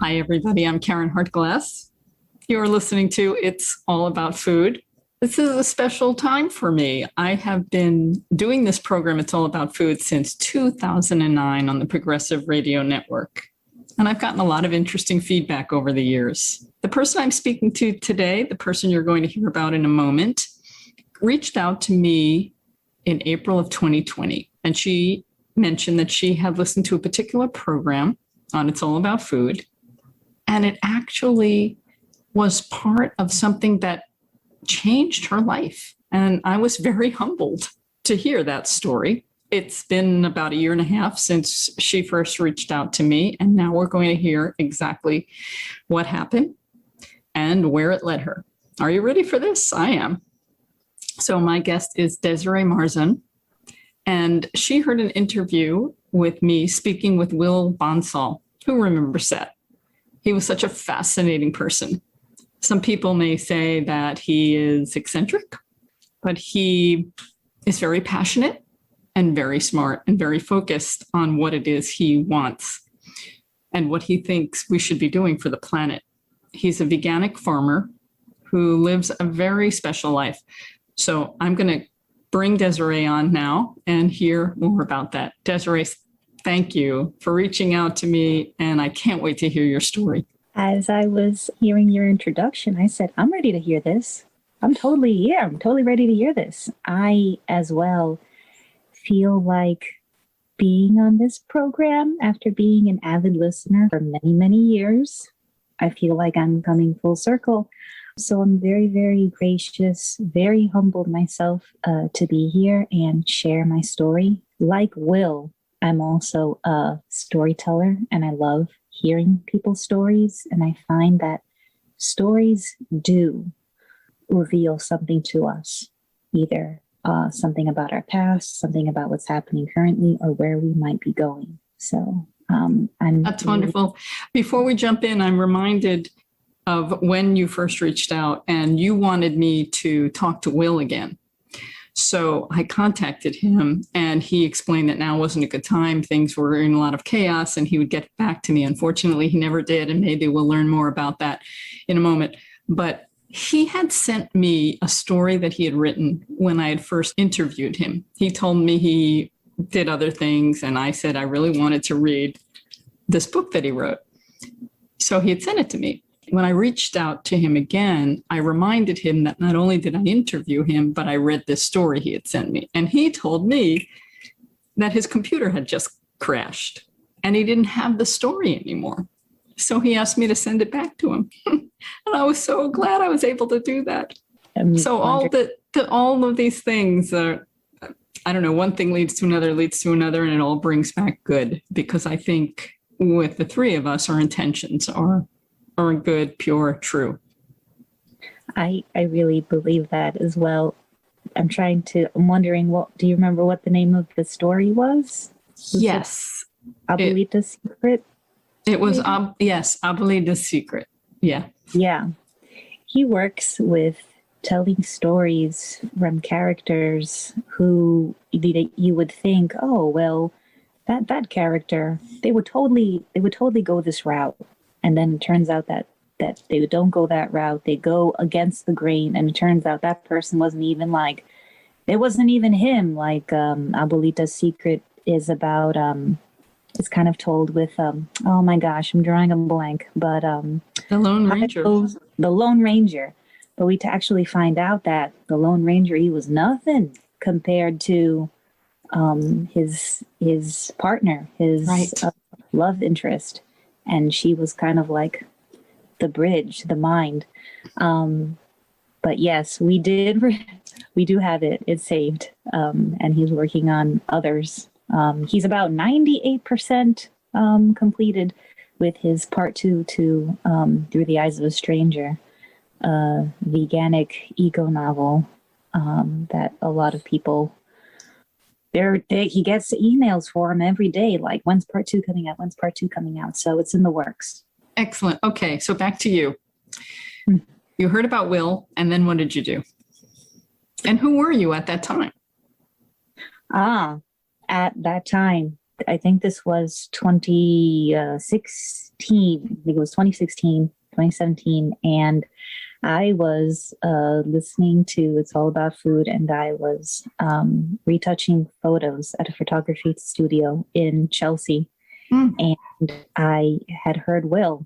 Hi, everybody. I'm Karen Hartglass. You're listening to It's All About Food. This is a special time for me. I have been doing this program, It's All About Food, since 2009 on the Progressive Radio Network. And I've gotten a lot of interesting feedback over the years. The person I'm speaking to today, the person you're going to hear about in a moment, reached out to me in April of 2020. And she mentioned that she had listened to a particular program on It's All About Food. And it actually was part of something that changed her life. And I was very humbled to hear that story. It's been about 1.5 years since she first reached out to me. And now we're going to hear exactly what happened and where it led her. Are you ready for this? I am. So my guest is Desirèe Marzan. And she heard an interview with me speaking with Will Bonsall. Who remembers that? He was such a fascinating person. Some people may say that he is eccentric, but he is very passionate and very smart and very focused on what it is he wants and what he thinks we should be doing for the planet. He's a veganic farmer who lives a very special life. So I'm going to bring Desirèe on now and hear more about that. Desirèe, thank you for reaching out to me, and I can't wait to hear your story. As I was hearing your introduction, I said, I'm ready to hear this. I'm totally ready to hear this. I, as well, feel like being on this program after being an avid listener for many, many years. I feel like I'm coming full circle. So I'm very, very gracious, very humbled myself to be here and share my story. Like Will, I'm also a storyteller, and I love hearing people's stories. And I find that stories do reveal something to us, either something about our past, something about what's happening currently, or where we might be going. So That's wonderful. Before we jump in, I'm reminded of when you first reached out and you wanted me to talk to Will again. So I contacted him and he explained that now wasn't a good time. Things were in a lot of chaos and he would get back to me. Unfortunately, he never did. And maybe we'll learn more about that in a moment. But he had sent me a story that he had written when I had first interviewed him. He told me he did other things. And I said, I really wanted to read this book that he wrote. So he had sent it to me. When I reached out to him again, I reminded him that not only did I interview him, but I read this story he had sent me. And he told me that his computer had just crashed and he didn't have the story anymore. So he asked me to send it back to him. And I was so glad I was able to do that. So all of these things are, I don't know, one thing leads to another, and it all brings back good. Because I think with the three of us, our intentions are good, pure, true. I really believe that as well. I'm wondering, do you remember what the name of the story was? Yes. Abuelita's Secret? It was, yes, Abuelita's Secret. Yeah. Yeah. He works with telling stories from characters who you would think, oh, well, that character, they would totally go this route. And then it turns out that they don't go that route. They go against the grain. And it turns out that person wasn't even him. Like Abuelita's Secret is about, it's kind of told with, oh my gosh, I'm drawing a blank. But The Lone Ranger. The Lone Ranger. But we actually find out that the Lone Ranger, he was nothing compared to his partner, his love interest. And she was kind of like the bridge, the mind. But yes, we do have it. It's saved. And he's working on others. He's about 98% completed with his part 2 to Through the Eyes of a Stranger, veganic eco novel that a lot of people, he gets emails for him every day, like, when's part 2 coming out? When's part 2 coming out? So it's in the works. Excellent. Okay, so back to you. You heard about Will, and then what did you do? And who were you at that time? At that time, I think this was 2016. I think it was 2016, 2017. And I was listening to It's All About Food, and I was retouching photos at a photography studio in Chelsea. And I had heard Will.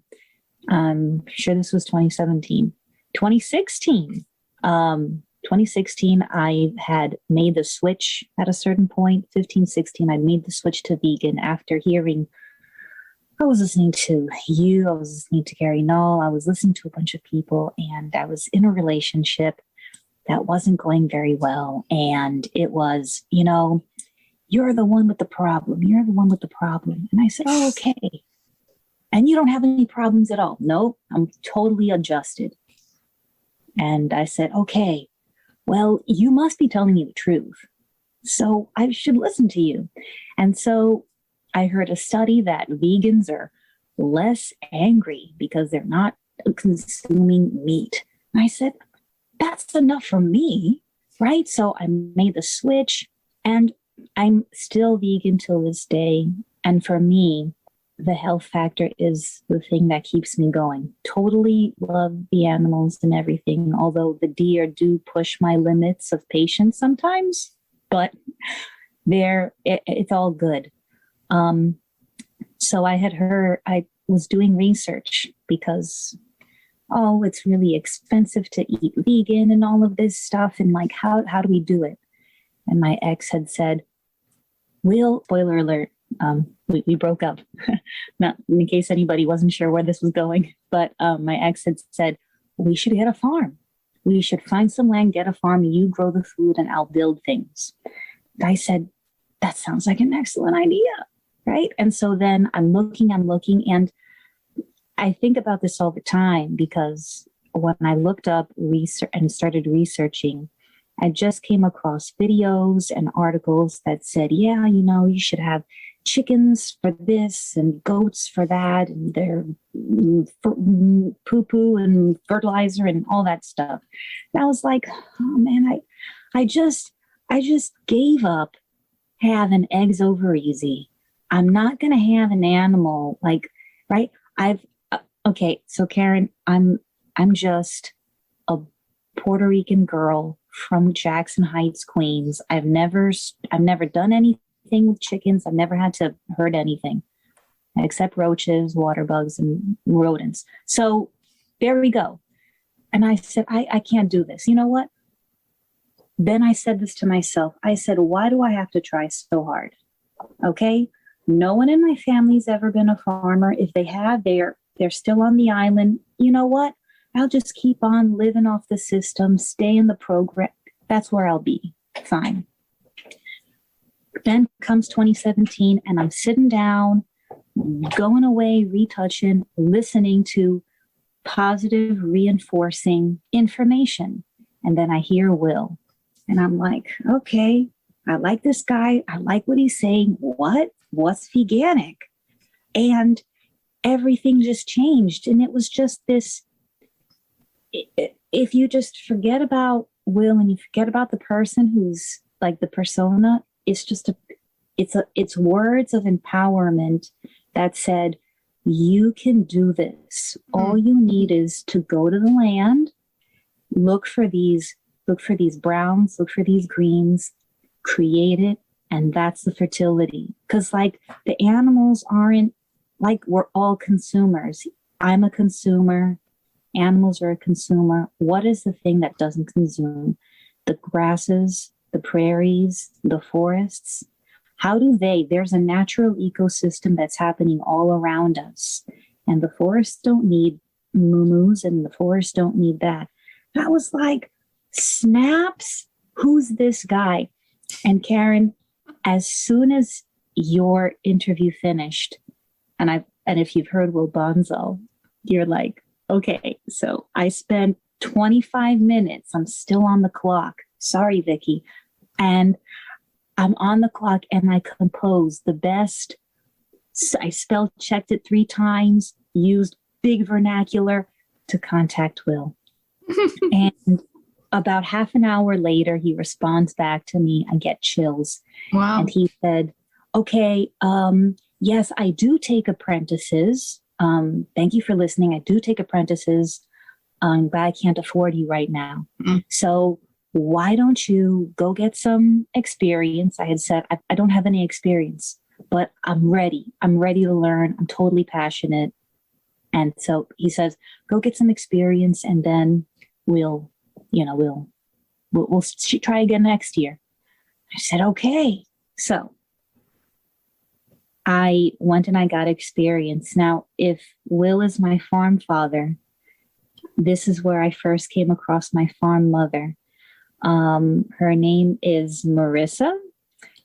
I'm sure this was 2017. 2016. 2016, I had made the switch at a certain point. 15, 16, I made the switch to vegan after hearing, I was listening to you, I was listening to Gary Null, I was listening to a bunch of people, and I was in a relationship that wasn't going very well. And it was, you're the one with the problem. You're the one with the problem. And I said, oh, okay. And you don't have any problems at all. Nope, I'm totally adjusted. And I said, okay, well, you must be telling me the truth. So I should listen to you. And so I heard a study that vegans are less angry because they're not consuming meat. And I said, that's enough for me, right? So I made the switch, and I'm still vegan till this day. And for me, the health factor is the thing that keeps me going. Totally love the animals and everything, although the deer do push my limits of patience sometimes, but it's all good. So I was doing research because, it's really expensive to eat vegan and all of this stuff. And like, how do we do it? And my ex had said, Will, spoiler alert, we broke up. Not in case anybody wasn't sure where this was going, but my ex had said, we should get a farm. We should find some land, get a farm, you grow the food, and I'll build things. I said, that sounds like an excellent idea, right? And so then I'm looking, and I think about this all the time, because when I looked up research and started researching, I just came across videos and articles that said, yeah, you should have chickens for this and goats for that, and their poo-poo and fertilizer and all that stuff. And I was like, oh man, I just gave up having eggs over easy. I'm not going to have an animal right? Okay, so Karen, I'm just a Puerto Rican girl from Jackson Heights, Queens. I've never done anything with chickens. I've never had to hurt anything except roaches, water bugs, and rodents. So there we go. And I said, I can't do this. You know what? Then I said this to myself. I said, why do I have to try so hard? Okay. No one in my family's ever been a farmer. If they have, they're still on the island. You know what? I'll just keep on living off the system, stay in the program. That's where I'll be. Fine. Then comes 2017, and I'm sitting down, going away, retouching, listening to positive, reinforcing information. And then I hear Will. And I'm like, okay, I like this guy. I like what he's saying. What's veganic? And everything just changed. And it was just this, if you just forget about Will and you forget about the person who's like the persona, it's words of empowerment that said, you can do this. All you need is to go to the land, look for these browns, look for these greens, create it. And that's the fertility. Because like the animals aren't like we're all consumers. I'm a consumer. Animals are a consumer. What is the thing that doesn't consume? The grasses, the prairies, the forests. How do there's a natural ecosystem that's happening all around us. And the forests don't need moo-moos, and the forests don't need that. I was like, snaps, who's this guy? And Karen, as soon as your interview finished, and if you've heard Will Bonsall, you're like, okay, so I spent 25 minutes. I'm still on the clock. Sorry, Vicky. And I'm on the clock, and I composed the best. I spell checked it 3 times, used big vernacular to contact Will. And about half an hour later, he responds back to me. I get chills. Wow. And he said, okay, yes, I do take apprentices. Thank you for listening. I do take apprentices, but I can't afford you right now. So why don't you go get some experience? I had said, I don't have any experience, but I'm ready. I'm ready to learn. I'm totally passionate. And so he says, go get some experience and then we'll try again next year. I said, okay. So I went and I got experience. Now, if Will is my farm father, this is where I first came across my farm mother. Her name is Marissa,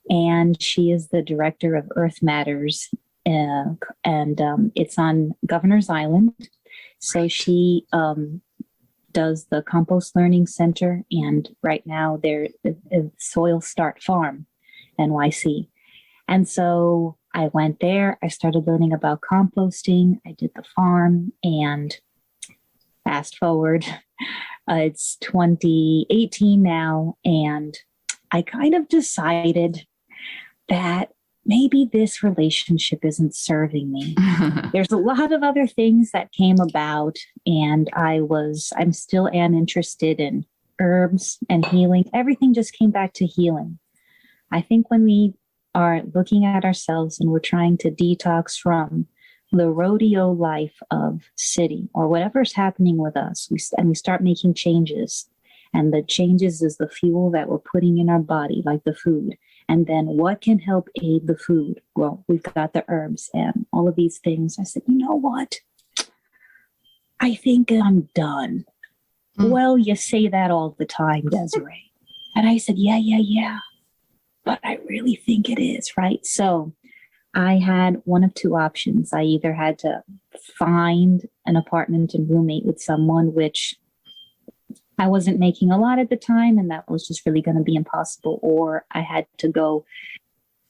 and she is the director of Earth Matters, and it's on Governor's Island. So she does the Compost Learning Center, and right now they're Soil Start Farm, NYC. And so I went there. I started learning about composting. I did the farm, and fast forward, it's 2018 now, and I kind of decided that maybe this relationship isn't serving me. There's a lot of other things that came about, and I'm still interested in herbs and healing. Everything just came back to healing. I think when we are looking at ourselves and we're trying to detox from the rodeo life of city or whatever's happening with us, we start making changes. And the changes is the fuel that we're putting in our body, like the food. And then what can help aid the food? Well, we've got the herbs and all of these things. I said, you know what? I think I'm done. Well, you say that all the time, Desiree. And I said, yeah. But I really think it is, right? So I had one of two options. I either had to find an apartment and roommate with someone, which I wasn't making a lot at the time, and that was just really going to be impossible. Or I had to go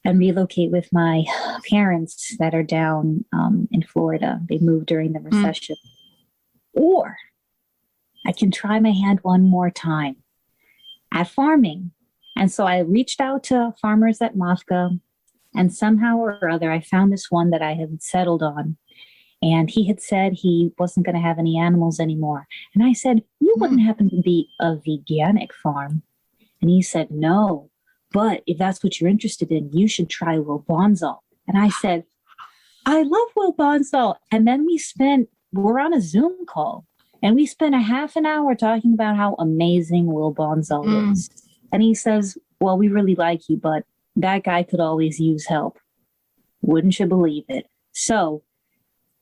and relocate with my parents that are down in Florida. They moved during the recession. Or I can try my hand one more time at farming. And so I reached out to farmers at Mafka, and somehow or other, I found this one that I had settled on. And he had said he wasn't going to have any animals anymore. And I said, you wouldn't happen to be a veganic farm? And he said, no, but if that's what you're interested in, you should try Will Bonsall. And I said, I love Will Bonsall. And then we're on a Zoom call, and we spent a half an hour talking about how amazing Will Bonsall is. And he says, well, we really like you, but that guy could always use help. Wouldn't you believe it? So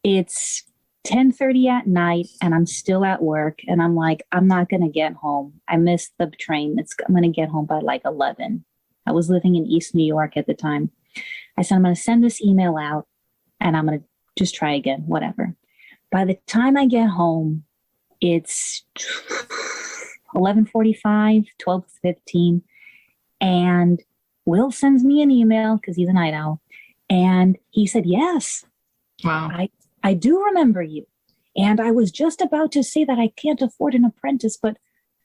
it's 10:30 at night, and I'm still at work, and I'm like, I'm not going to get home. I missed the train. I'm going to get home by like 11. I was living in East New York at the time. I said, I'm going to send this email out, and I'm going to just try again, whatever. By the time I get home, it's 11:45, 12:15, and Will sends me an email because he's a night owl, and he said, yes, wow, I do remember you, and I was just about to say that I can't afford an apprentice, but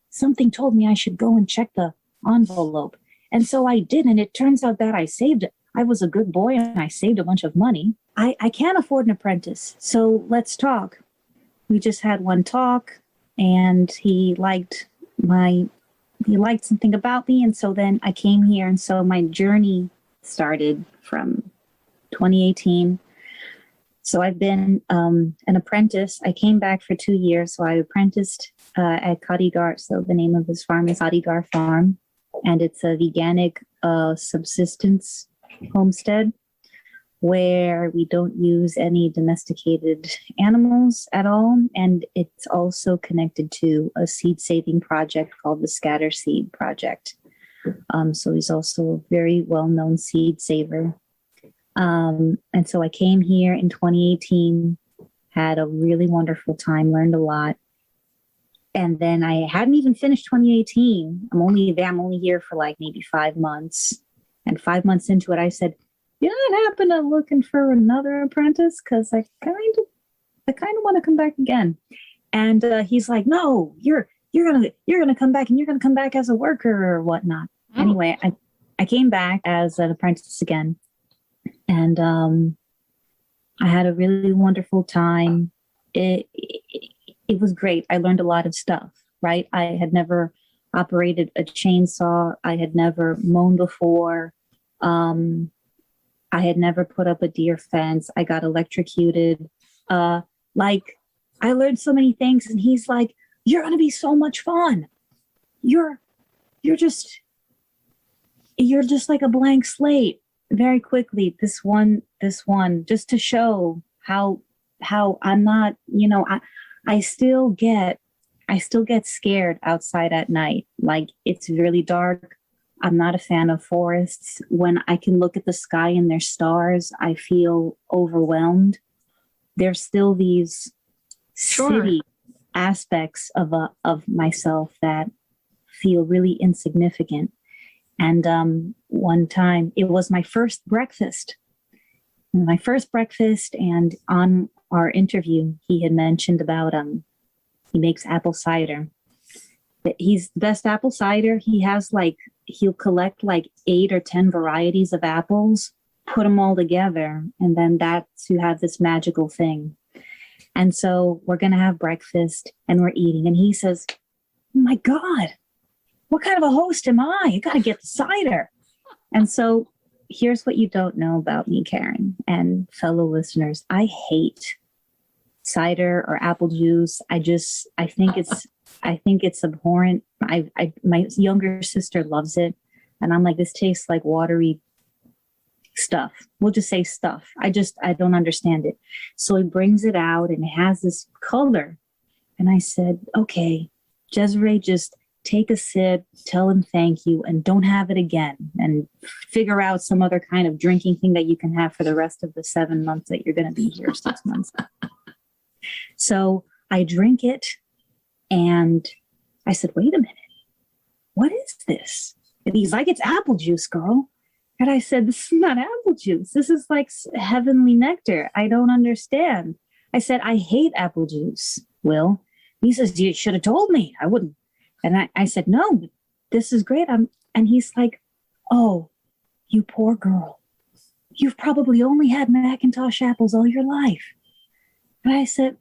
something told me I should go and check the envelope, and so I did, and it turns out that I saved it. I was a good boy, and I saved a bunch of money. I can't afford an apprentice, so let's talk. We just had one talk, and he liked something about me. And so then I came here. And so my journey started from 2018. So I've been an apprentice. I came back for 2 years. So I apprenticed at Khadighar. So the name of his farm is Khadighar Farm. And it's a veganic subsistence homestead where we don't use any domesticated animals at all. And it's also connected to a seed saving project called the Scatterseed Project. So he's also a very well-known seed saver. And so I came here in 2018, had a really wonderful time, learned a lot. And then I hadn't even finished 2018. I'm only here for like maybe 5 months. And 5 months into it, I said, you not happen to looking for another apprentice? Because I kind of want to come back again. And he's like, no, you're gonna come back, and you're gonna come back as a worker or whatnot. Anyway, I came back as an apprentice again. And I had a really wonderful time. It was great. I learned a lot of stuff, right? I had never operated a chainsaw. I had never mown before. I had never put up a deer fence. I got electrocuted. Like, I learned so many things, and he's like, "You're going to be so much fun. You're just like a blank slate." Very quickly, this one, just to show how I'm not, I still get scared outside at night. Like, it's really dark. I'm not a fan of forests. When I can look at the sky and there's stars, I feel overwhelmed. There's still these city aspects of myself that feel really insignificant. And one time, it was my first breakfast. And on our interview, he had mentioned about he makes apple cider. He's the best apple cider. He'll collect like 8 or 10 varieties of apples, put them all together, and then that's you have this magical thing. And so we're gonna have breakfast, and we're eating, and he says, "Oh my God, what kind of a host am I? You got to get the cider." And so here's what you don't know about me, Karen, and fellow listeners. I hate cider or apple juice. I think it's abhorrent. My younger sister loves it. And I'm like, this tastes like watery stuff. We'll just say stuff. I don't understand it. So he brings it out, and it has this color. And I said, "Okay, Desiree, just take a sip, tell him thank you, and don't have it again, and figure out some other kind of drinking thing that you can have for the rest of the 7 months that you're going to be here, 6 months." So I drink it, and I said, "Wait a minute, what is this?" And he's like, "It's apple juice, girl." And I said, "This is not apple juice. This is like heavenly nectar. I don't understand." I said, "I hate apple juice, Will." He says, "You should have told me. I wouldn't." And I said, "No, this is great." And he's like, "Oh, you poor girl. You've probably only had Macintosh apples all your life." And I said,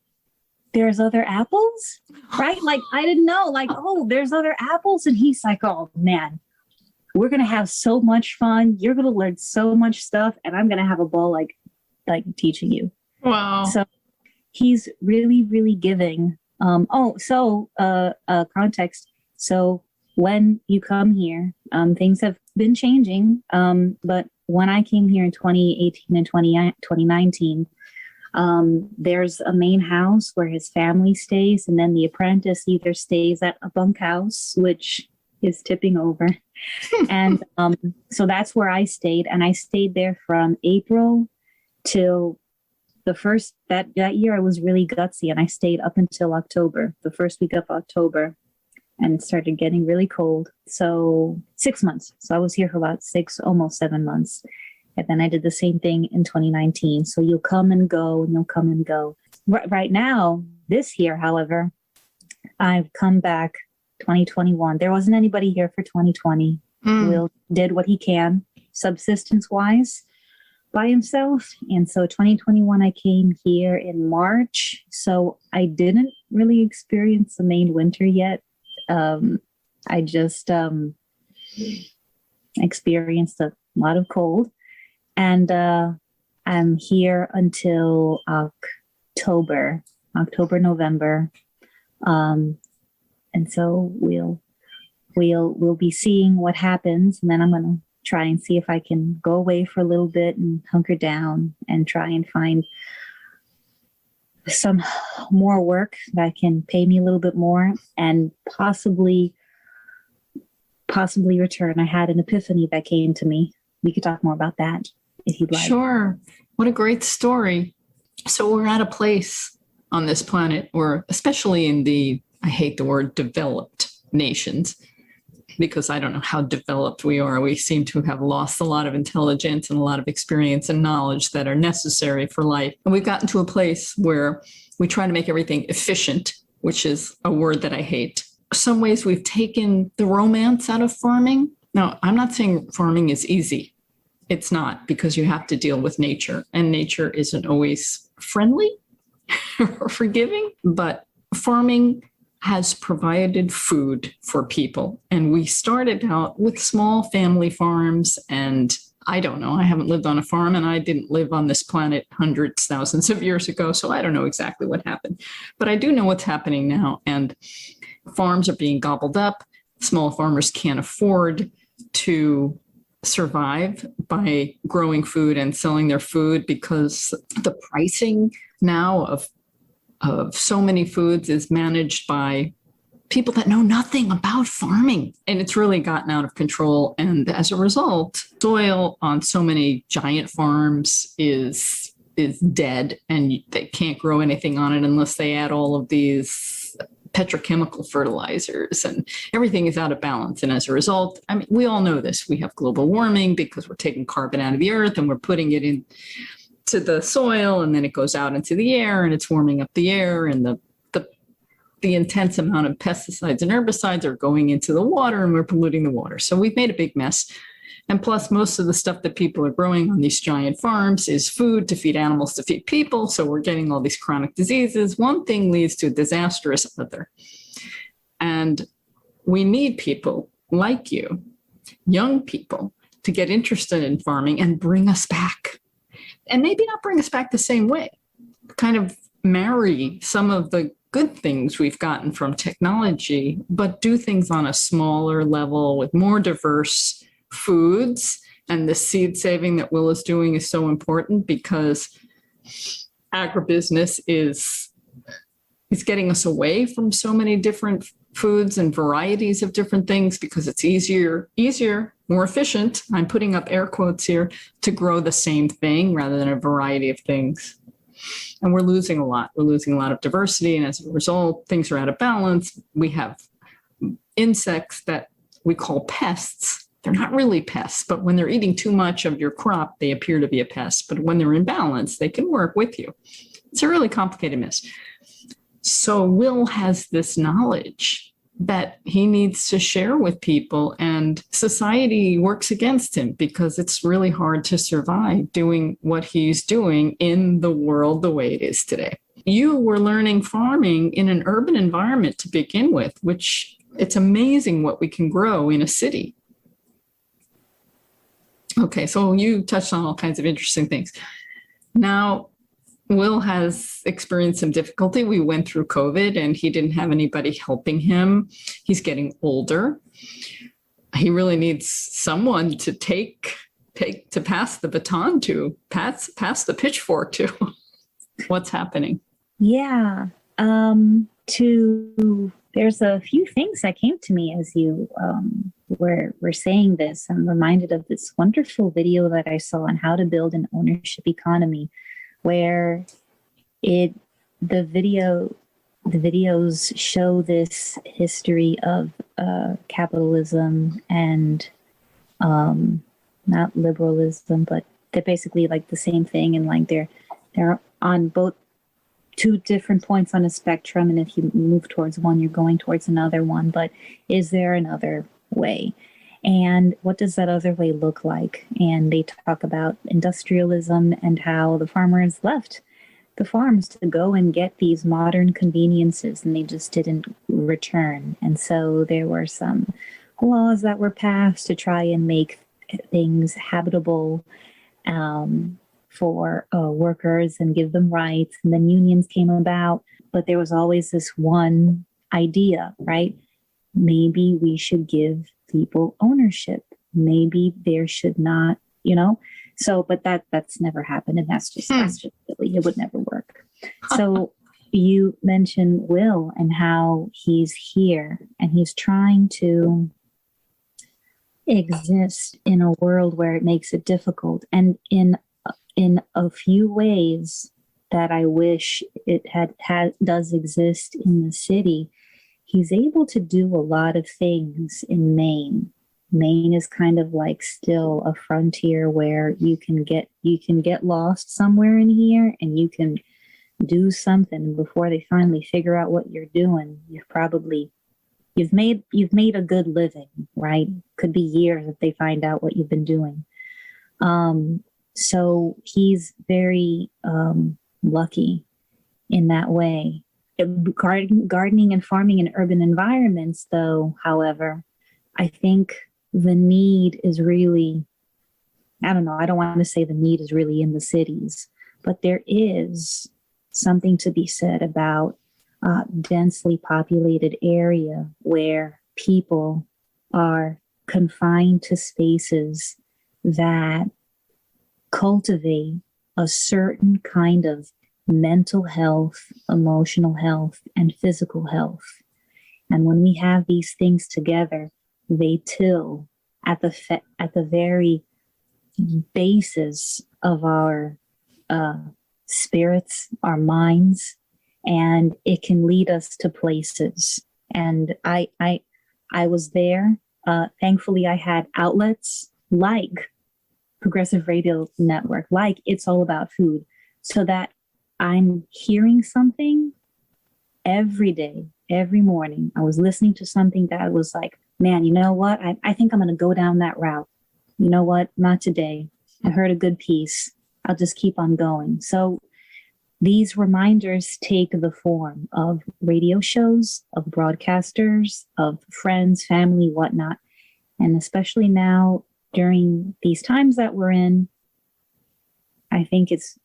"There's other apples?" Right? Like, I didn't know, like, oh, there's other apples. And he's like, "Oh man, we're going to have so much fun. You're going to learn so much stuff. And I'm going to have a ball like teaching you." Wow. So he's really, really giving. Context. So when you come here, things have been changing. But when I came here in 2018 and 2019, there's a main house where his family stays, and then the apprentice either stays at a bunkhouse, which is tipping over. And so that's where I stayed. And I stayed there from April till the first, that year I was really gutsy, and I stayed up until October, the first week of October, and it started getting really cold. So 6 months. So I was here for about 6, almost 7 months. And then I did the same thing in 2019. So you'll come and go, and you'll come and go. Right now, this year, however, I've come back 2021. There wasn't anybody here for 2020. Will did what he can, subsistence wise, by himself. And so 2021, I came here in March. So I didn't really experience the Maine winter yet. I just experienced a lot of cold. And I'm here until October, November. And so we'll be seeing what happens. And then I'm going to try and see if I can go away for a little bit and hunker down and try and find some more work that can pay me a little bit more, and possibly return. I had an epiphany that came to me. We could talk more about that if you'd like. Sure. What a great story. So we're at a place on this planet where, especially in I hate the word developed nations, because I don't know how developed we are. We seem to have lost a lot of intelligence and a lot of experience and knowledge that are necessary for life. And we've gotten to a place where we try to make everything efficient, which is a word that I hate. Some ways we've taken the romance out of farming. Now, I'm not saying farming is easy. it's not, because you have to deal with nature, and nature isn't always friendly or forgiving, but farming has provided food for people. And we started out with small family farms, and I don't know, I haven't lived on a farm, and I didn't live on this planet hundreds, thousands of years ago, so I don't know exactly what happened. But I do know what's happening now, and farms are being gobbled up. Small farmers can't afford to survive by growing food and selling their food, because the pricing now of so many foods is managed by people that know nothing about farming. And it's really gotten out of control. And as a result, soil on so many giant farms is dead, and they can't grow anything on it unless they add all of these petrochemical fertilizers, and everything is out of balance. And as a result, I mean, we all know this. We have global warming because we're taking carbon out of the earth and we're putting it into the soil, and then it goes out into the air, and it's warming up the air, and the intense amount of pesticides and herbicides are going into the water, and we're polluting the water. So we've made a big mess. And plus, most of the stuff that people are growing on these giant farms is food to feed animals, to feed people. So we're getting all these chronic diseases. One thing leads to a disastrous other. And we need people like you, young people, to get interested in farming and bring us back. And maybe not bring us back the same way, kind of marry some of the good things we've gotten from technology, but do things on a smaller level with more diverse foods. And the seed saving that Will is doing is so important, because agribusiness is getting us away from so many different foods and varieties of different things, because it's easier, more efficient, I'm putting up air quotes here, to grow the same thing rather than a variety of things. And we're losing a lot. We're losing a lot of diversity. And as a result, things are out of balance. We have insects that we call pests. They're not really pests, but when they're eating too much of your crop, they appear to be a pest. But when they're in balance, they can work with you. It's a really complicated mess. So Will has this knowledge that he needs to share with people, and society works against him because it's really hard to survive doing what he's doing in the world the way it is today. You were learning farming in an urban environment to begin with, which it's amazing what we can grow in a city. Okay, so you touched on all kinds of interesting things. Now, Will has experienced some difficulty. We went through COVID and he didn't have anybody helping him. He's getting older. He really needs someone to pass the baton to, pass the pitchfork to. What's happening? Yeah. There's a few things that came to me as you were saying this. I'm reminded of this wonderful video that I saw on how to build an ownership economy, where the videos show this history of capitalism and not liberalism, but they're basically like the same thing, and like they're on both two different points on a spectrum, and if you move towards one, you're going towards another one. But is there another way? And what does that other way look like? And they talk about industrialism and how the farmers left the farms to go and get these modern conveniences, and they just didn't return. And so there were some laws that were passed to try and make things habitable for workers and give them rights. And then unions came about, but there was always this one idea, right? Maybe we should give people ownership. Maybe there should not, so, but that's never happened. And that's just silly. It would never work. So you mentioned Will and how he's here and he's trying to exist in a world where it makes it difficult. And in a few ways that I wish it does exist in the city, he's able to do a lot of things in Maine. Maine is kind of like still a frontier where you can get lost somewhere in here and you can do something before they finally figure out what you're doing. You've made a good living, right? Could be years if they find out what you've been doing. So he's very lucky in that way. Gardening and farming in urban environments, though, however, I think the need is really, I don't know, I don't want to say the need is really in the cities, but there is something to be said about densely populated area where people are confined to spaces that cultivate a certain kind of mental health, emotional health, and physical health. And when we have these things together, they till at the very basis of our spirits, our minds, and it can lead us to places. And I was there. Thankfully, I had outlets like Progressive Radio Network, like It's All About Food, so that I'm hearing something every day, every morning. I was listening to something that was like, man, you know what? I think I'm going to go down that route. You know what? Not today. I heard a good piece. I'll just keep on going. So these reminders take the form of radio shows, of broadcasters, of friends, family, whatnot. And especially now during these times that we're in, I think it's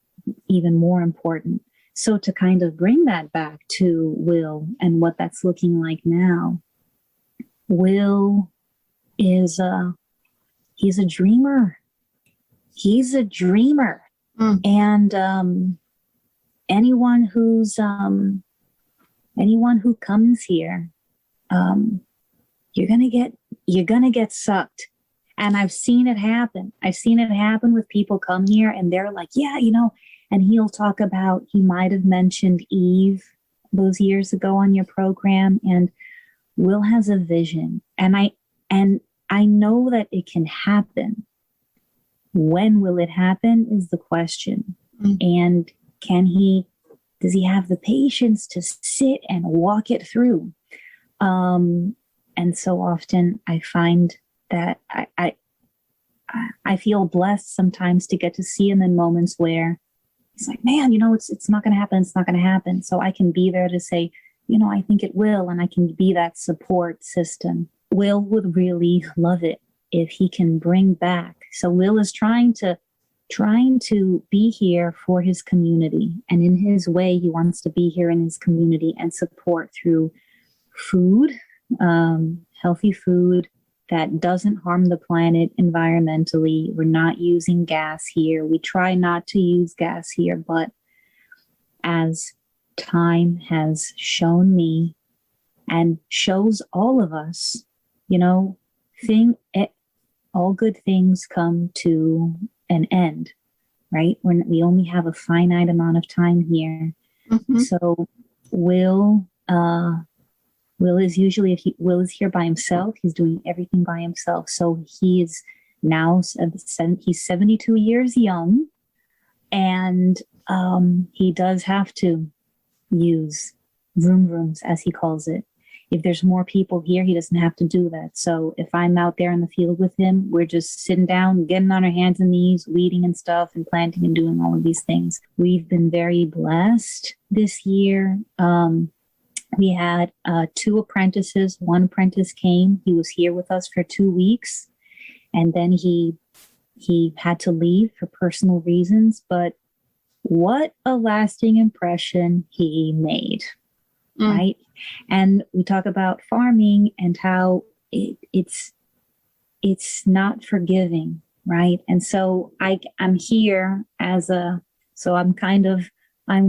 even more important. So to kind of bring that back to Will and what that's looking like now, Will is he's a dreamer. He's a dreamer. And anyone who comes here, you're gonna get sucked. And I've seen it happen. I've seen it happen with people come here and they're like, yeah, you know, and he'll talk about, he might have mentioned Eve those years ago on your program, and Will has a vision. And I know that it can happen. When will it happen is the question. And does he have the patience to sit and walk it through? And so often I find that I feel blessed sometimes to get to see him in moments where he's like, man, you know, it's not going to happen. It's not going to happen. So I can be there to say, you know, I think it will. And I can be that support system. Will would really love it if he can bring back. So Will is trying to be here for his community. And in his way, he wants to be here in his community and support through food, healthy food that doesn't harm the planet environmentally. We're not using gas here. We try not to use gas here, but as time has shown me and shows all of us, you know, all good things come to an end, right? We only have a finite amount of time here. So Will is Will is here by himself. He's doing everything by himself. So he is now, he's 72 years young, and he does have to use rooms, as he calls it. If there's more people here, he doesn't have to do that. So if I'm out there in the field with him, we're just sitting down, getting on our hands and knees, weeding and stuff, and planting and doing all of these things. We've been very blessed this year. We had 2 apprentices. One apprentice came. He was here with us for 2 weeks, and then he had to leave for personal reasons. But what a lasting impression he made, right? And we talk about farming and how it's not forgiving, right? And so I'm here I'm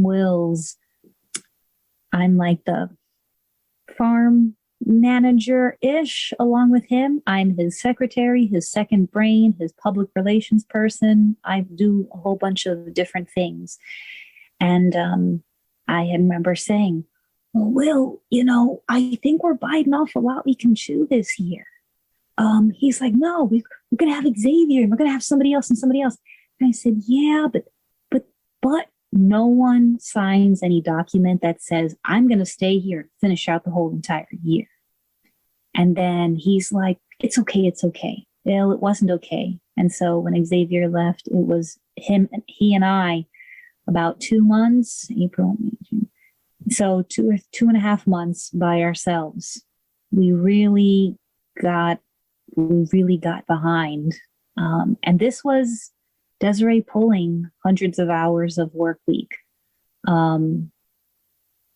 Will's. I'm like the farm manager-ish along with him. I'm his secretary, his second brain, his public relations person. I do a whole bunch of different things. And I remember saying, well, Will, you know, I think we're biting off a lot we can chew this year. He's like, no, we're going to have Xavier and we're going to have somebody else and somebody else. And I said, yeah, but no one signs any document that says, I'm going to stay here and finish out the whole entire year. And then he's like, it's okay. Well, it wasn't okay. And so when Xavier left, it was he and I, about 2 months, April, May, June. So 2.5 months by ourselves. We really got behind. And this was Desirèe pulling hundreds of hours of work week.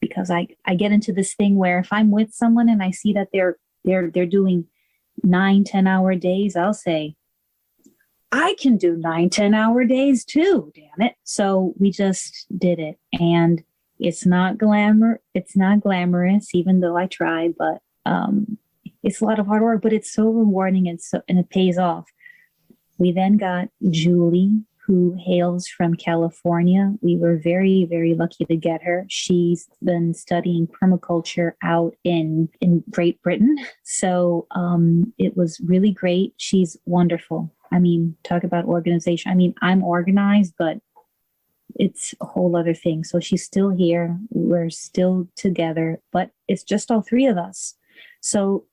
Because I get into this thing where if I'm with someone and I see that they're doing 9-10 hour days, I'll say, I can do 9-10 hour days too, damn it. So we just did it. And it's not glamorous, even though I try, but it's a lot of hard work, but it's so rewarding and it pays off. We then got Julie, who hails from California. We were very, very lucky to get her. She's been studying permaculture out in Great Britain. So it was really great. She's wonderful. I mean, talk about organization. I mean, I'm organized, but it's a whole other thing. So she's still here. We're still together, but it's just all three of us. So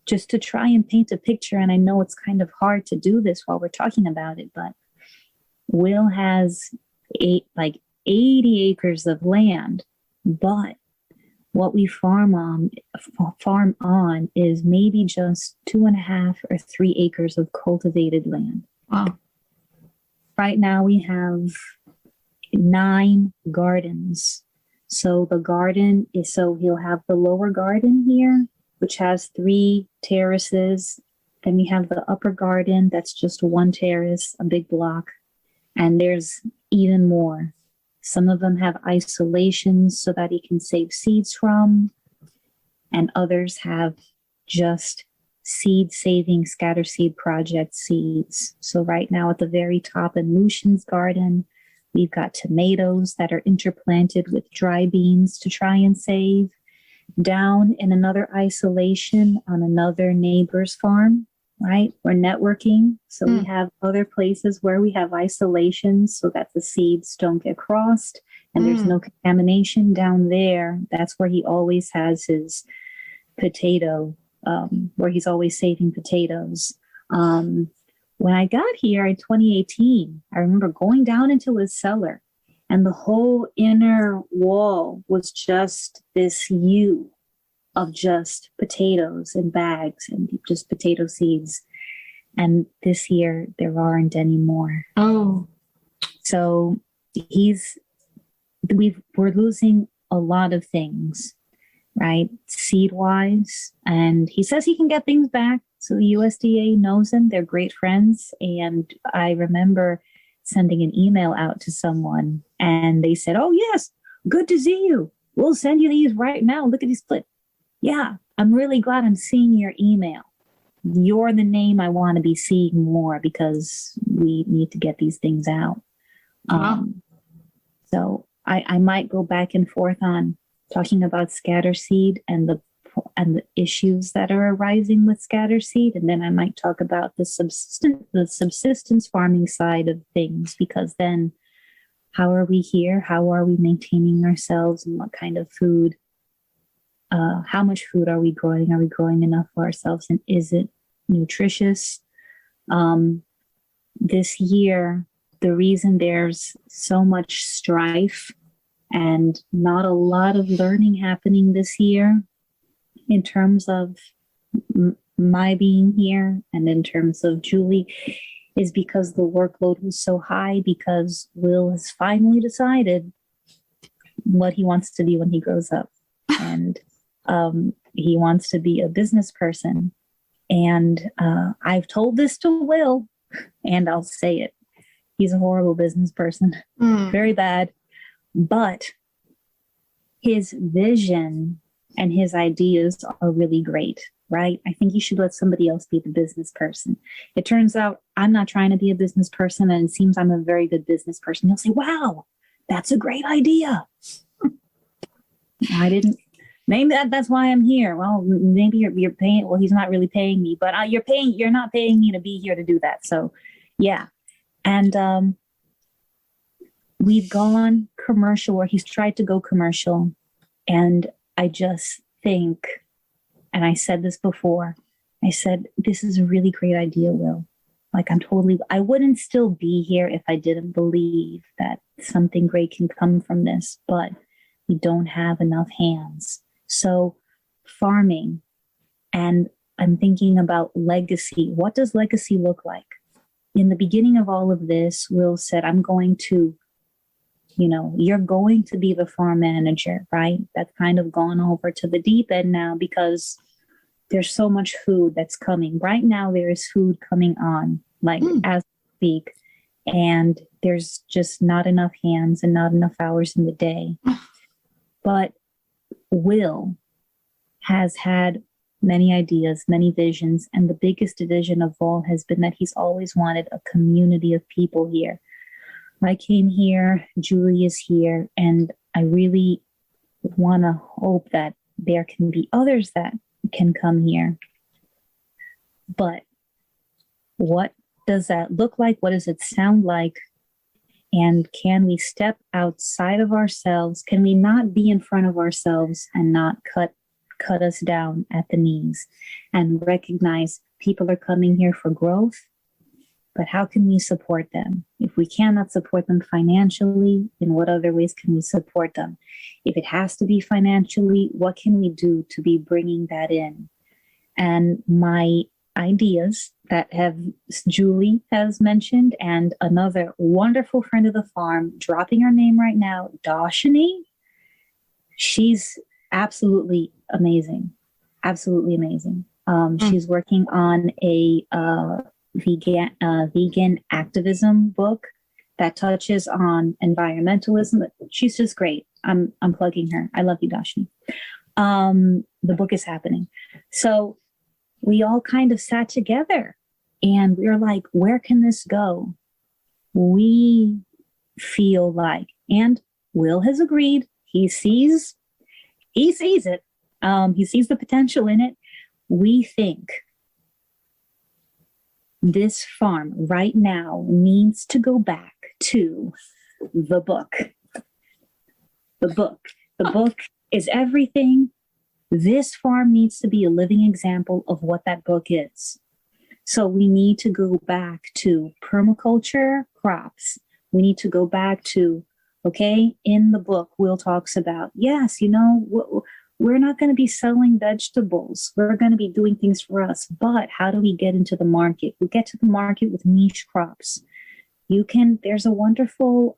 just to try and paint a picture, and I know it's kind of hard to do this while we're talking about it, but Will has 80 acres of land, but what we farm on is maybe just 2.5 or 3 acres of cultivated land. Wow. Right now we have 9 gardens. So the garden is, so he'll have the lower garden here, which has 3 terraces. Then we have the upper garden that's just 1 terrace, a big block. And there's even more. Some of them have isolations so that he can save seeds from, and others have just seed-saving Scatterseed Project seeds. So right now at the very top in Lucian's garden, we've got tomatoes that are interplanted with dry beans to try and save. Down in another isolation on another neighbor's farm, right? We're networking. So we have other places where we have isolations so that the seeds don't get crossed and there's no contamination down there. That's where he always has his potato, where he's always saving potatoes. When I got here in 2018, I remember going down into his cellar and the whole inner wall was just this U of just potatoes in bags and just potato seeds. And this year there aren't any more. Oh. So we're losing a lot of things, right? Seed wise. And he says he can get things back. So the USDA knows him. They're great friends. And I remember sending an email out to someone and they said, oh yes, good to see you. We'll send you these right now. Look at these split. Yeah, I'm really glad I'm seeing your email. You're the name I want to be seeing more because we need to get these things out. So I might go back and forth on talking about Scatterseed and the issues that are arising with Scatterseed, and then I might talk about the subsistence farming side of things, because then how are we here? How are we maintaining ourselves, and what kind of food? How much food are we growing? Are we growing enough for ourselves? And is it nutritious? This year, the reason there's so much strife and not a lot of learning happening this year in terms of my being here and in terms of Julie is because the workload was so high, because Will has finally decided what he wants to be when he grows up. And he wants to be a business person. And I've told this to Will, and I'll say it. He's a horrible business person, very bad. But his vision and his ideas are really great, right? I think you should let somebody else be the business person. It turns out I'm not trying to be a business person, and it seems I'm a very good business person. He'll say, wow, that's a great idea. I didn't. Maybe that's why I'm here. Well, maybe you're paying. Well, he's not really paying me, but you're not paying me to be here to do that. So, yeah. And we've gone commercial, or he's tried to go commercial. And I just think, and I said this before, I said, this is a really great idea, Will. Like I wouldn't still be here if I didn't believe that something great can come from this, but we don't have enough hands. So farming, and I'm thinking about legacy. What does legacy look like? In the beginning of all of this, Will said, I'm going to, you're going to be the farm manager, right? That's kind of gone over to the deep end now because there's so much food that's coming. Right now, there is food coming on, like as we speak, and there's just not enough hands and not enough hours in the day. But Will has had many ideas, many visions, and the biggest vision of all has been that he's always wanted a community of people here. I came here, Julie is here, and I really want to hope that there can be others that can come here. But what does that look like? What does it sound like? And can we step outside of ourselves? Can we not be in front of ourselves and not cut us down at the knees and recognize people are coming here for growth? But how can we support them? If we cannot support them financially, in what other ways can we support them? If it has to be financially, what can we do to be bringing that in? And my ideas that Julie has mentioned, and another wonderful friend of the farm, dropping her name right now, Dashini. She's absolutely amazing. Absolutely amazing. She's working on a vegan activism book that touches on environmentalism. She's just great. I'm plugging her. I love you, Dashni. The book is happening. So we all kind of sat together and we were like, where can this go? We feel like, and Will has agreed, he sees it. He sees the potential in it. We think this farm right now needs to go back to the book. The book is everything. This farm needs to be a living example of what that book is. So we need to go back to permaculture crops. We need to go back to, okay, in the book, Will talks about, yes, we're not going to be selling vegetables. We're going to be doing things for us. But how do we get into the market? We get to the market with niche crops. There's a wonderful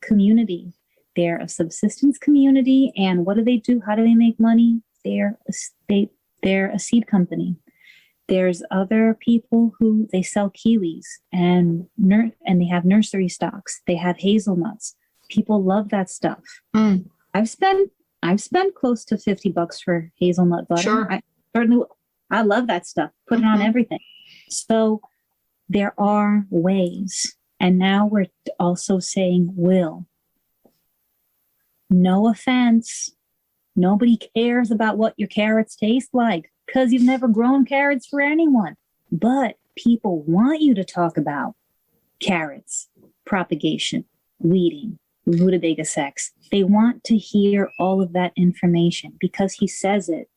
community. They're a subsistence community. And what do? How do they make money? They're a seed company. There's other people who they sell kiwis and they have nursery stocks. They have hazelnuts. People love that stuff. I've spent close to $50 for hazelnut butter. Sure. I love that stuff. Put it on everything. So there are ways. And now we're also saying, Will, no offense. Nobody cares about what your carrots taste like because you've never grown carrots for anyone. But people want you to talk about carrots, propagation, weeding, rutabaga sex. They want to hear all of that information because he says it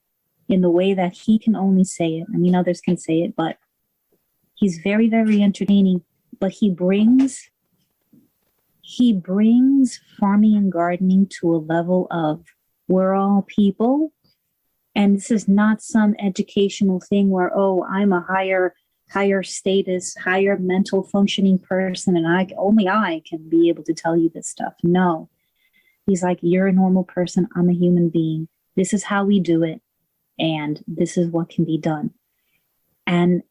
in the way that he can only say it. I mean, others can say it, but he's very, very entertaining. But he brings farming and gardening to a level of we're all people. And this is not some educational thing where, oh, I'm a higher status, higher mental functioning person, and only I can be able to tell you this stuff. No. He's like, you're a normal person. I'm a human being. This is how we do it. And this is what can be done. And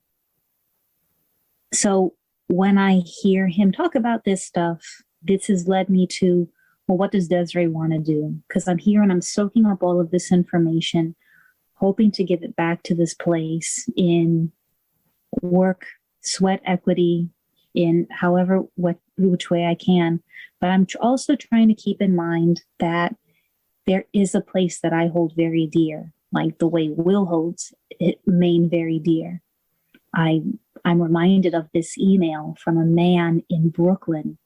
so when I hear him talk about this stuff, this has led me to, well, what does Desiree want to do? Because I'm here and I'm soaking up all of this information, hoping to give it back to this place in work, sweat equity, in which way I can. But I'm also trying to keep in mind that there is a place that I hold very dear, like the way Will holds it Maine very dear. I'm reminded of this email from a man in Brooklyn,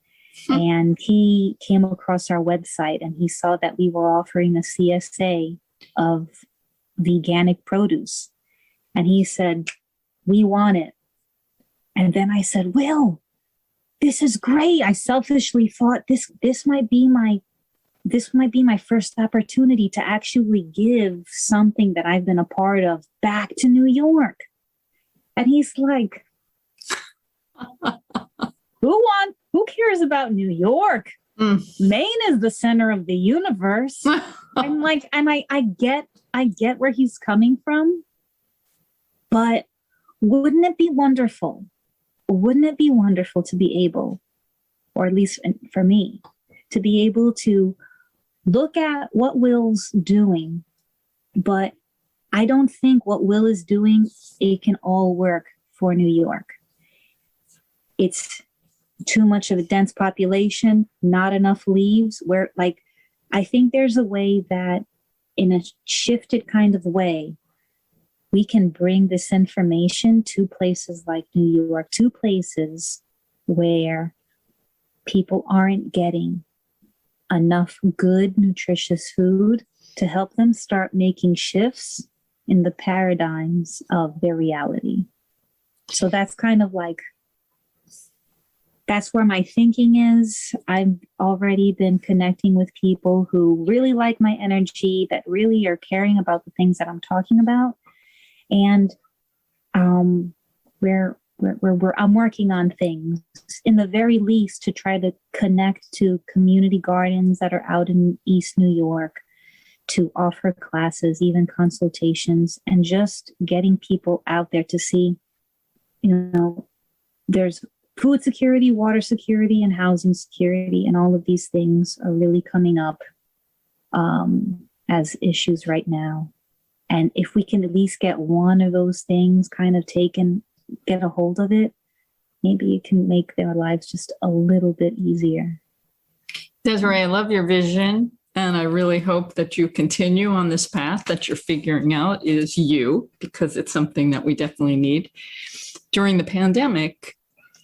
and he came across our website and he saw that we were offering a CSA of veganic produce. And he said, we want it. And then I said, Will, this is great. I selfishly thought this might be my first opportunity to actually give something that I've been a part of back to New York. And he's like, who cares about New York? Maine is the center of the universe. I'm like, and I get where he's coming from, but wouldn't it be wonderful? Wouldn't it be wonderful to be able, or at least for me, to be able to look at what Will's doing, but I don't think what Will is doing, it can all work for New York. It's too much of a dense population, not enough leaves, where like, I think there's a way that in a shifted kind of way, we can bring this information to places like New York, to places where people aren't getting enough good, nutritious food to help them start making shifts in the paradigms of their reality. So that's kind of like, that's where my thinking is. I've already been connecting with people who really like my energy, that really are caring about the things that I'm talking about. And I'm working on things, in the very least, to try to connect to community gardens that are out in East New York, to offer classes, even consultations, and just getting people out there to see, there's food security, water security, and housing security, and all of these things are really coming up as issues right now. And if we can at least get one of those things kind of get a hold of it, maybe it can make their lives just a little bit easier. Desiree, I love your vision, and I really hope that you continue on this path that you're figuring out is you, because it's something that we definitely need. During the pandemic,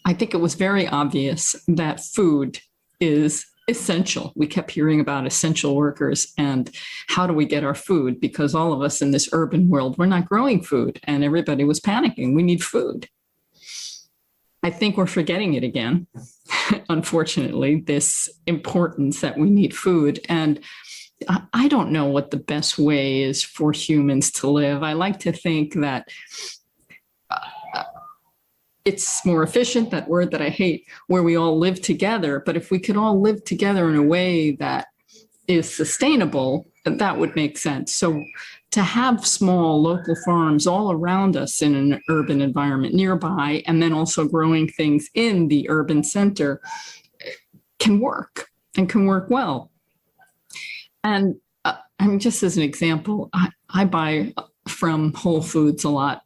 I think it was very obvious that food is essential. We kept hearing about essential workers and how do we get our food? Because all of us in this urban world, we're not growing food, and everybody was panicking. We need food. I think we're forgetting it again, unfortunately, this importance that we need food. And I don't know what the best way is for humans to live. I like to think that it's more efficient, that word that I hate, where we all live together. But if we could all live together in a way that is sustainable, that would make sense. So to have small local farms all around us in an urban environment nearby, and then also growing things in the urban center can work, and can work well. And just as an example, I buy from Whole Foods a lot.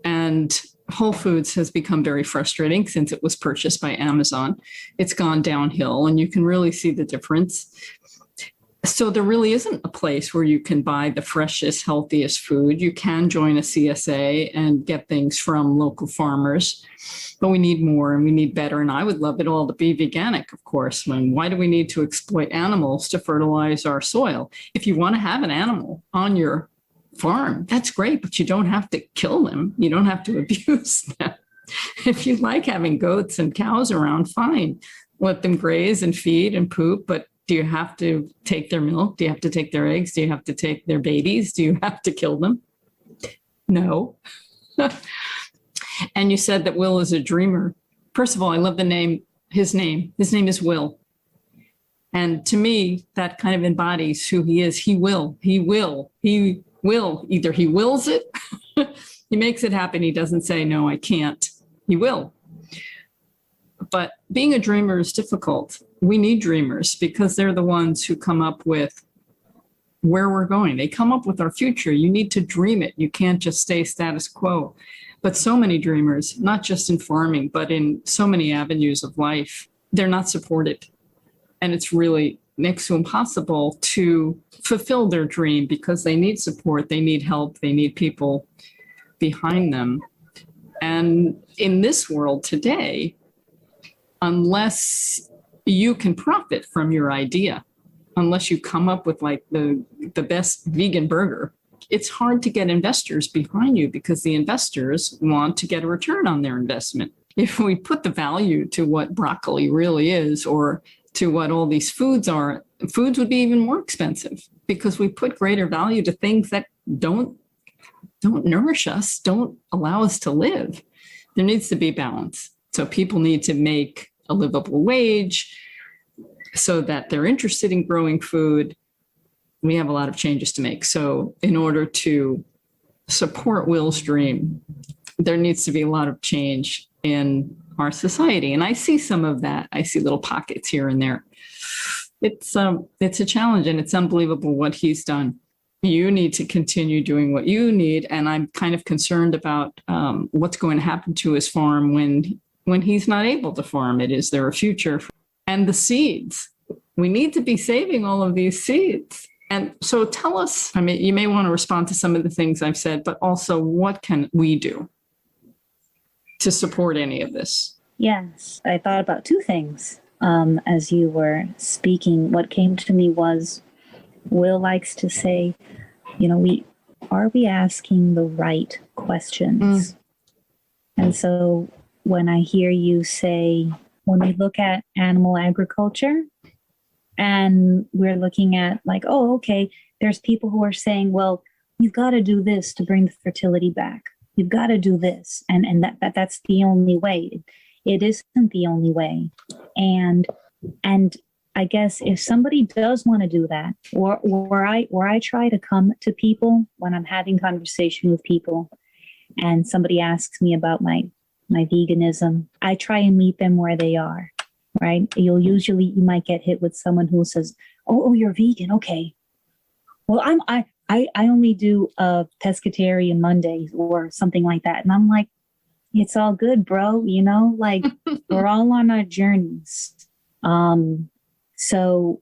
And Whole Foods has become very frustrating since it was purchased by Amazon. It's gone downhill, and you can really see the difference. So there really isn't a place where you can buy the freshest, healthiest food. You can join a CSA and get things from local farmers, but we need more and we need better. And I would love it all to be veganic, of course. Why do we need to exploit animals to fertilize our soil? If you want to have an animal on your farm, that's great, but you don't have to kill them. You don't have to abuse them. If you like having goats and cows around, fine. Let them graze and feed and poop, but do you have to take their milk? Do you have to take their eggs? Do you have to take their babies? Do you have to kill them? No. And you said that Will is a dreamer. First of all, I love the name, his name. His name is Will. And to me, that kind of embodies who he is. He will. Either he wills it, he makes it happen. He doesn't say, no, I can't. He will. But being a dreamer is difficult. We need dreamers because they're the ones who come up with where we're going. They come up with our future. You need to dream it. You can't just stay status quo. But so many dreamers, not just in farming, but in so many avenues of life, they're not supported. And it's really next to impossible to fulfill their dream because they need support, they need help, they need people behind them. And in this world today, unless you can profit from your idea, unless you come up with like the best vegan burger, it's hard to get investors behind you because the investors want to get a return on their investment. if we put the value to what broccoli really is, or to what all these foods are, foods would be even more expensive because we put greater value to things that don't nourish us, don't allow us to live. There needs to be balance. So people need to make a livable wage so that they're interested in growing food. We have a lot of changes to make. So in order to support Will's dream, there needs to be a lot of change in our society. And I see some of that. I see little pockets here and there. It's a challenge, and it's unbelievable what he's done. You need to continue doing what you need. And I'm kind of concerned about what's going to happen to his farm when he's not able to farm it. Is there a future? And the seeds. We need to be saving all of these seeds. And so tell us, I mean, you may want to respond to some of the things I've said, but also what can we do to support any of this? Yes, I thought about two things as you were speaking. What came to me was Will likes to say, you know, are we asking the right questions? And so when I hear you say, when we look at animal agriculture and we're looking at like, oh, okay, there's people who are saying, well, you've got to do this to bring the fertility back. You've got to do this. And that's the only way. It isn't the only way. And I guess if somebody does want to do that, or I try to come to people when I'm having conversation with people and somebody asks me about my veganism, I try and meet them where they are, right? You might get hit with someone who says, oh, you're vegan. Okay. Well, I only do pescatarian Mondays or something like that. And I'm like, it's all good, bro. You know, like we're all on our journeys. So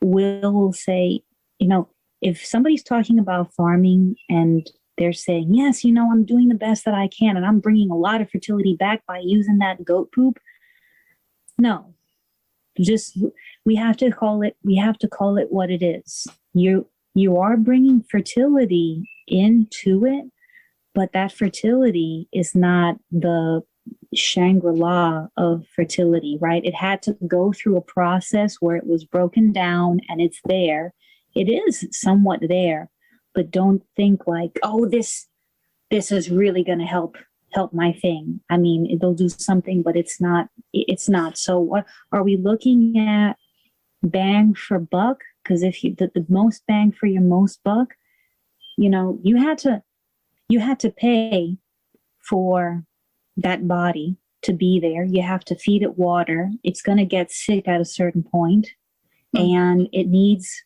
we'll say, you know, if somebody's talking about farming and they're saying, yes, you know, I'm doing the best that I can and I'm bringing a lot of fertility back by using that goat poop. No, just we have to call it what it is. You are bringing fertility into it, but that fertility is not the Shangri-La of fertility, right? It had to go through a process where it was broken down and it's there. It is somewhat there, but don't think like, oh, this is really going to help my thing. I mean, it'll do something, but it's not. So what are we looking at? Bang for buck? Because if you the most bang for your most buck, you know, you had to pay for that body to be there. You have to feed it water. It's going to get sick at a certain point, and it needs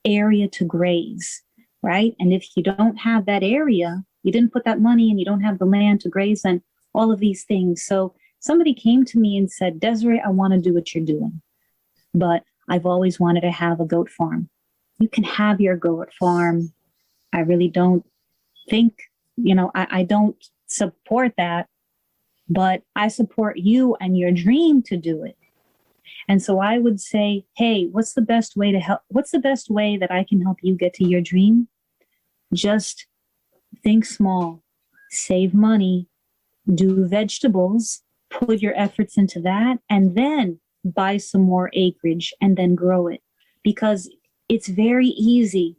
area to graze, right? And if you don't have that area, you didn't put that money and you don't have the land to graze and all of these things. So somebody came to me and said, Desiree, I want to do what you're doing, but I've always wanted to have a goat farm. You can have your goat farm. I really don't think, you know, I don't support that, but I support you and your dream to do it. And so I would say, hey, what's the best way to help? What's the best way that I can help you get to your dream? Just think small, save money, do vegetables, put your efforts into that, and then buy some more acreage and then grow it. Because it's very easy.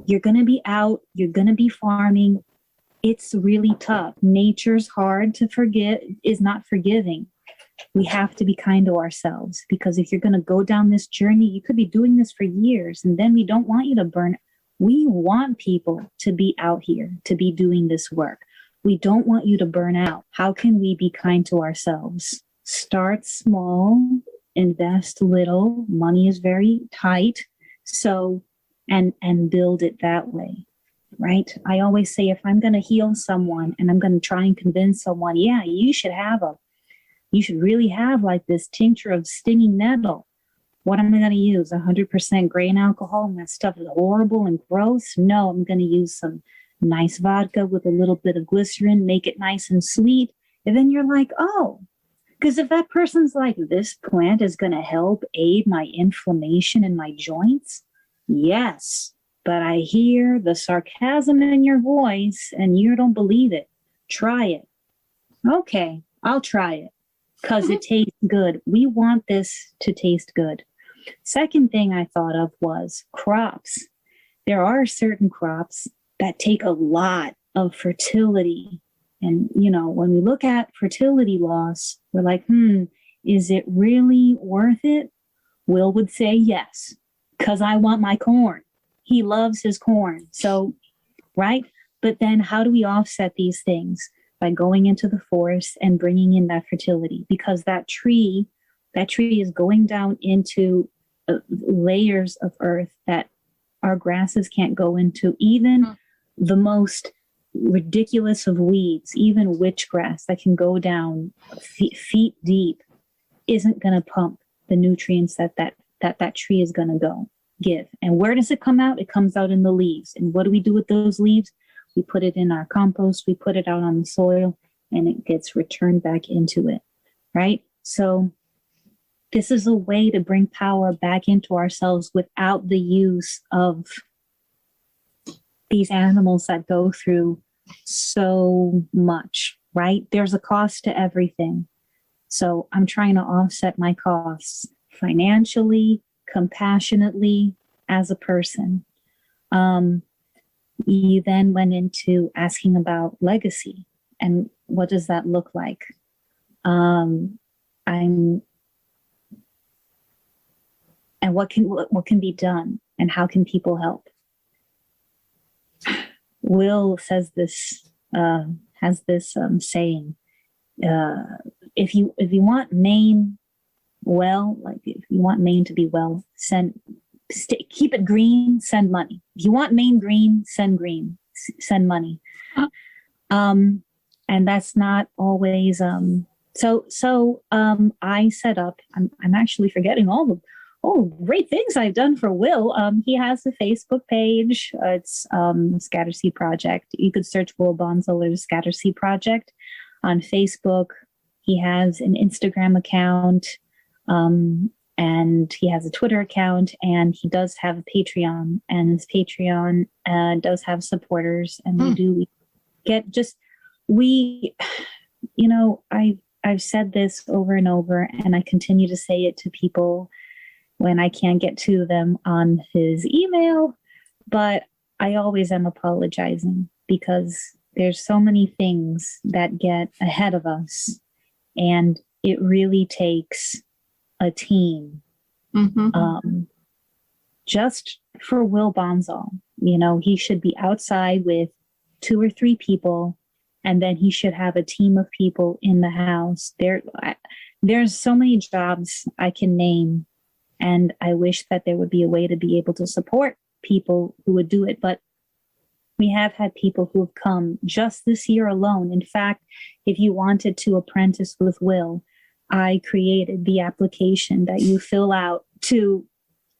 You're going to be out, you're going to be farming. It's really tough. Nature's hard to forget, is not forgiving. We have to be kind to ourselves, because if you're going to go down this journey, you could be doing this for years, and then we don't want you to burn. We want people to be out here, to be doing this work. We don't want you to burn out. How can we be kind to ourselves? Start small, invest little. Money is very tight. So, and build it that way, right? I always say, if I'm going to heal someone and I'm going to try and convince someone, yeah, you should really have like this tincture of stinging nettle. What am I going to use? 100% grain alcohol, and that stuff is horrible and gross? No, I'm going to use some nice vodka with a little bit of glycerin, make it nice and sweet. And then you're like, oh, because if that person's like, this plant is going to help aid my inflammation in my joints, yes, but I hear the sarcasm in your voice and you don't believe it. Try it. Okay, I'll try it because it tastes good. We want this to taste good. Second thing I thought of was crops. There are certain crops that take a lot of fertility. And, when we look at fertility loss, we're like, is it really worth it? Will would say yes, because I want my corn. He loves his corn. So, right? But then how do we offset these things? By going into the forest and bringing in that fertility, because that tree is going down into layers of earth that our grasses can't go into. Even the most ridiculous of weeds, even witchgrass that can go down feet deep, isn't going to pump the nutrients that tree is going to give. And where does it come out? It comes out in the leaves. And what do we do with those leaves? We put it in our compost, we put it out on the soil, and it gets returned back into it, right? So this is a way to bring power back into ourselves without the use of these animals that go through so much, right? There's a cost to everything. So I'm trying to offset my costs financially, compassionately, as a person. You then went into asking about legacy and what does that look like? And what can be done and how can people help? Will says this, has this saying, if you want Maine well, like if you want Maine to be well, keep it green, send money. If you want Maine green, send money. And that's not always, I set up, I'm actually forgetting all the great things I've done for Will. He has a Facebook page. It's Scatterseed Project. You could search Will Bonsall or Scatterseed Project on Facebook. He has an Instagram account. And he has a Twitter account, and he does have a Patreon, and his Patreon does have supporters, and I've said this over and over, and I continue to say it to people when I can't get to them on his email, but I always am apologizing because there's so many things that get ahead of us, and it really takes a team. Just for Will Bonsall, he should be outside with 2 or 3 people, and then he should have a team of people in the house. There's so many jobs I can name, and I wish that there would be a way to be able to support people who would do it. But we have had people who have come just this year alone. In fact, if you wanted to apprentice with Will, I created the application that you fill out to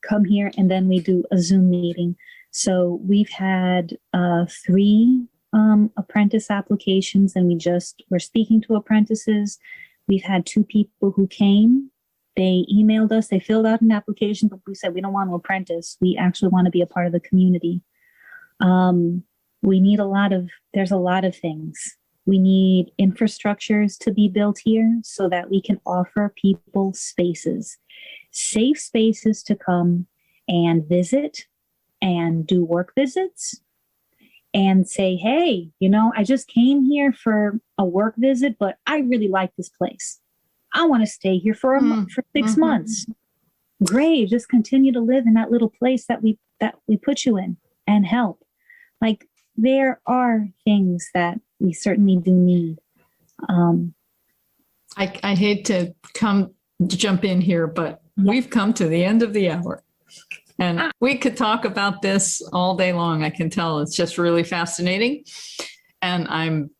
come here, and then we do a Zoom meeting. So we've had 3 apprentice applications, and we're speaking to apprentices. We've had 2 people who came. They emailed us, they filled out an application, but we said we don't want to apprentice. We actually want to be a part of the community. There's a lot of things. We need infrastructures to be built here so that we can offer people spaces, safe spaces to come and visit and do work visits and say, hey, I just came here for a work visit, but I really like this place. I want to stay here for 6 months. Great. Just continue to live in that little place that we put you in and help. Like, there are things that we certainly do need. I hate to jump in here, but we've come to the end of the hour, and we could talk about this all day long. I can tell it's just really fascinating. And I'm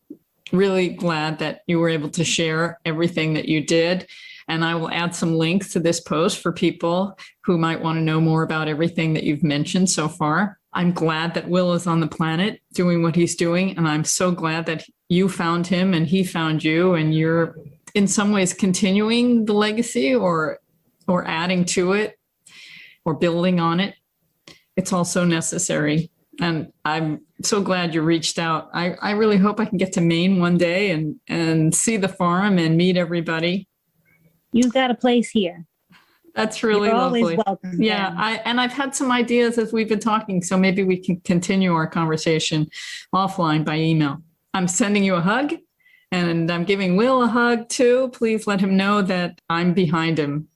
really glad that you were able to share everything that you did. And I will add some links to this post for people who might want to know more about everything that you've mentioned so far. I'm glad that Will is on the planet doing what he's doing. And I'm so glad that you found him and he found you, and you're in some ways continuing the legacy or adding to it or building on it. It's also necessary. And I'm so glad you reached out. I really hope I can get to Maine one day and see the farm and meet everybody. You've got a place here. That's really You're lovely. always welcome. Yeah, I've had some ideas as we've been talking, so maybe we can continue our conversation offline by email. I'm sending you a hug, and I'm giving Will a hug too. Please let him know that I'm behind him.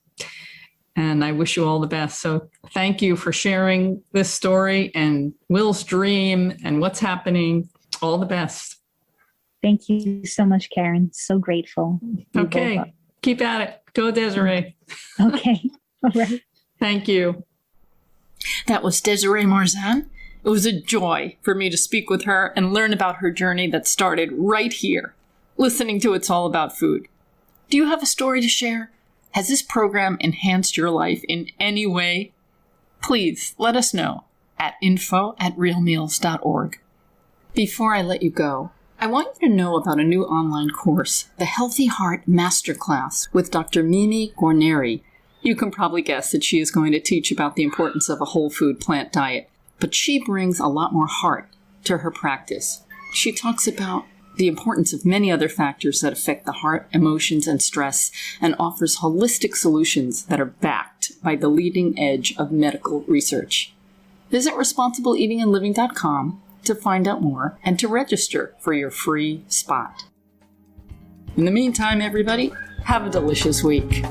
And I wish you all the best. So thank you for sharing this story and Will's dream and what's happening. All the best. Thank you so much, Karen. So grateful. Okay. Keep at it. Go, Desiree. Okay. All right. Thank you. That was Desirèe Marzan. It was a joy for me to speak with her and learn about her journey that started right here, listening to It's All About Food. Do you have a story to share? Has this program enhanced your life in any way? Please let us know at info@realmeals.org. Before I let you go, I want you to know about a new online course, the Healthy Heart Masterclass with Dr. Mimi Guarneri. You can probably guess that she is going to teach about the importance of a whole food plant diet, but she brings a lot more heart to her practice. She talks about the importance of many other factors that affect the heart, emotions, and stress, and offers holistic solutions that are backed by the leading edge of medical research. Visit responsibleeatingandliving.com to find out more and to register for your free spot. In the meantime, everybody, have a delicious week.